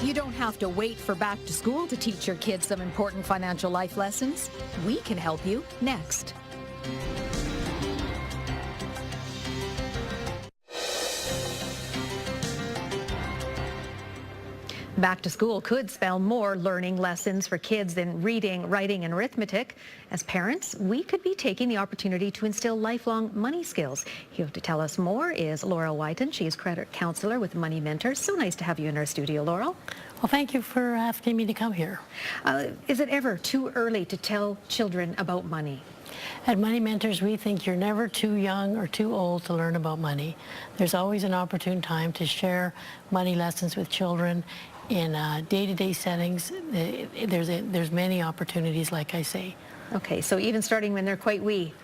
You don't have to wait for back to school to teach your kids some important financial life lessons. We can help you next. Back to school could spell more learning lessons for kids than reading, writing, and arithmetic. As parents, we could be taking the opportunity to instill lifelong money skills. Here to tell us more is Laurel Wyton. She is credit counselor with Money Mentors. So nice to have you in our studio, Laurel. Well, thank you for asking me to come here. Is it ever too early to tell children about money? At Money Mentors, we think you're never too young or too old to learn about money. There's always an opportune time to share money lessons with children in day-to-day settings. There's many opportunities, like I say. Okay, so even starting when they're quite wee.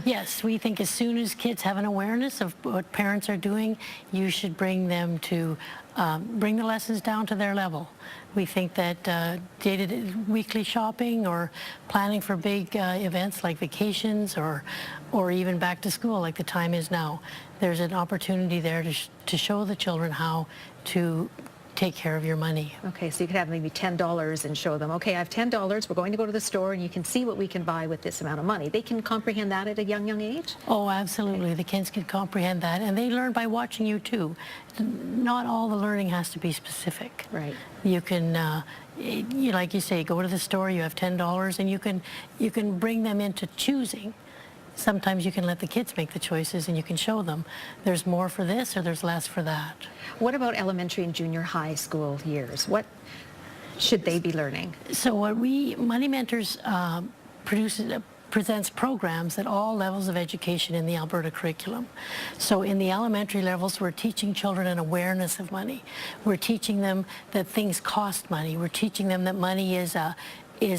Yes, we think as soon as kids have an awareness of what parents are doing, you should bring them to bring the lessons down to their level. We think that weekly shopping or planning for big events like vacations or even back to school like the time is now, there's an opportunity there to show the children how to take care of your money. Okay, so you could have maybe $10 and show them, okay, I have $10, we're going to go to the store and you can see what we can buy with this amount of money. They can comprehend that at a young age? Oh, absolutely. Okay. The kids can comprehend that, and they learn by watching you too. Not all the learning has to be specific. Right. You can, like you say, go to the store, you have $10, and you can bring them into choosing. Sometimes you can let the kids make the choices and you can show them there's more for this or there's less for that. What about elementary and junior high school years? What should they be learning? So what Money Mentors presents programs at all levels of education in the Alberta curriculum. So in the elementary levels, we're teaching children an awareness of money. We're teaching them that things cost money. We're teaching them that money is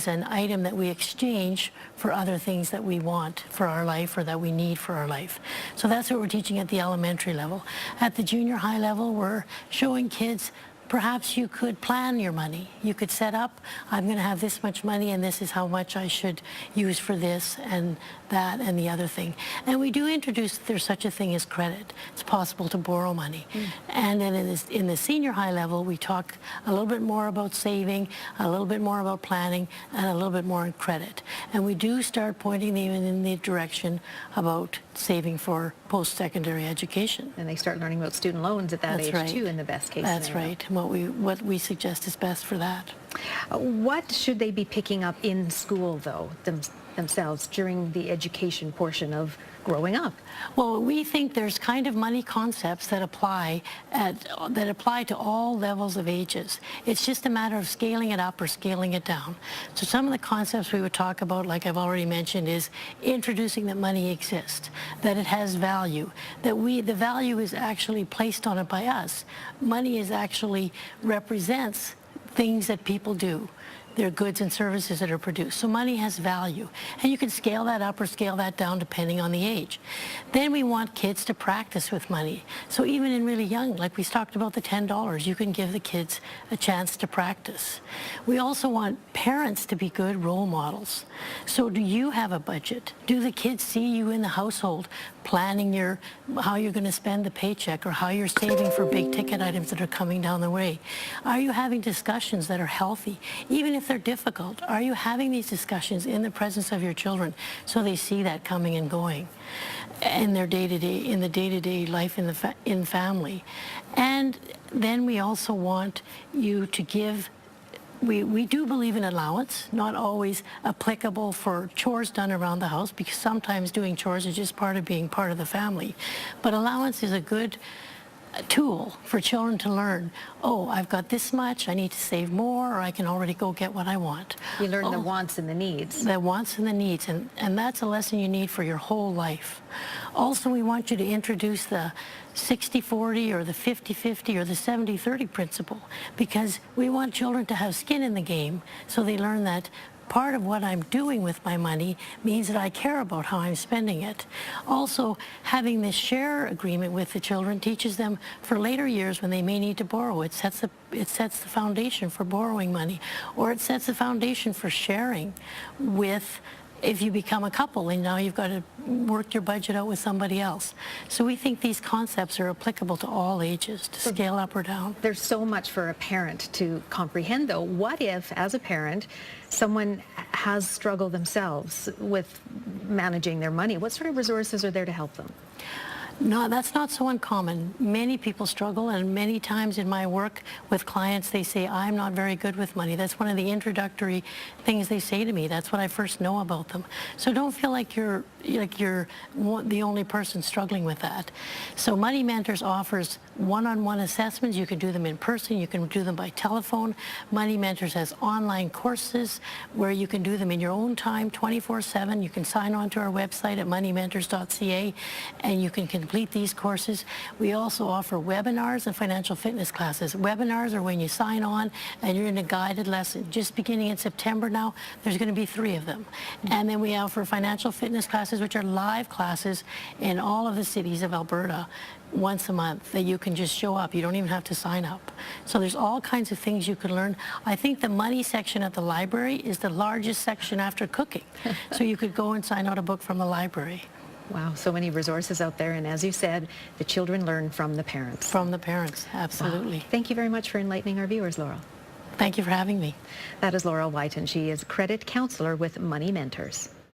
an item that we exchange for other things that we want for our life or that we need for our life. So that's what we're teaching at the elementary level. At the junior high level, we're showing kids perhaps you could plan your money. You could set up, I'm going to have this much money and this is how much I should use for this and that and the other thing. And we do introduce that there's such a thing as credit. It's possible to borrow money. And then in the senior high level, we talk a little bit more about saving, a little bit more about planning, and a little bit more on credit. And we do start pointing them in the direction about saving for post-secondary education. And they start learning about student loans at that age too, in the best case That's scenario. right. What we suggest is best for that. What should they be picking up in school, though, themselves during the education portion of growing up? Well, we think there's kind of money concepts that apply to all levels of ages. It's just a matter of scaling it up or scaling it down. So some of the concepts we would talk about, like I've already mentioned, is introducing that money exists, that it has value, that the value is actually placed on it by us. Money actually represents things that people do. They're goods and services that are produced. So money has value. And you can scale that up or scale that down depending on the age. Then we want kids to practice with money. So even in really young, like we talked about the $10, you can give the kids a chance to practice. We also want parents to be good role models. So do you have a budget? Do the kids see you in the household planning how you're going to spend the paycheck or how you're saving for big ticket items that are coming down the way? Are you having discussions that are healthy? Even if they're difficult, are you having these discussions in the presence of your children so they see that coming and going in their day-to-day life in family? And then we also want you to give. We do believe in allowance, not always applicable for chores done around the house, because sometimes doing chores is just part of being part of the family. But allowance is a good tool for children to learn, oh, I've got this much, I need to save more, or I can already go get what I want. You learn the wants and the needs. The wants and the needs, and that's a lesson you need for your whole life. Also, we want you to introduce the 60-40 or the 50-50 or the 70-30 principle, because we want children to have skin in the game so they learn that part of what I'm doing with my money means that I care about how I'm spending it. Also, having this share agreement with the children teaches them for later years when they may need to borrow. It sets the foundation for borrowing money, or it sets the foundation for sharing with if you become a couple and now you've got to work your budget out with somebody else. So we think these concepts are applicable to all ages, to scale up or down. There's so much for a parent to comprehend, though. What if, as a parent, someone has struggled themselves with managing their money? What sort of resources are there to help them? No, that's not so uncommon. Many people struggle, and many times in my work with clients, they say, I'm not very good with money. That's one of the introductory things they say to me. That's what I first know about them. So don't feel like you're the only person struggling with that. So Money Mentors offers one-on-one assessments. You can do them in person. You can do them by telephone. Money Mentors has online courses where you can do them in your own time, 24/7. You can sign on to our website at moneymentors.ca, and you can complete these courses. We also offer webinars and financial fitness classes. Webinars are when you sign on and you're in a guided lesson. Just beginning in September now, there's going to be 3 of them. And then we offer financial fitness classes, which are live classes in all of the cities of Alberta once a month that you can just show up. You don't even have to sign up. So there's all kinds of things you can learn. I think the money section at the library is the largest section after cooking. So you could go and sign out a book from the library. Wow, so many resources out there, and as you said, the children learn from the parents. From the parents, absolutely. Wow. Thank you very much for enlightening our viewers, Laurel. Thank you for having me. That is Laurel Wyton. She is Credit Counselor with Money Mentors.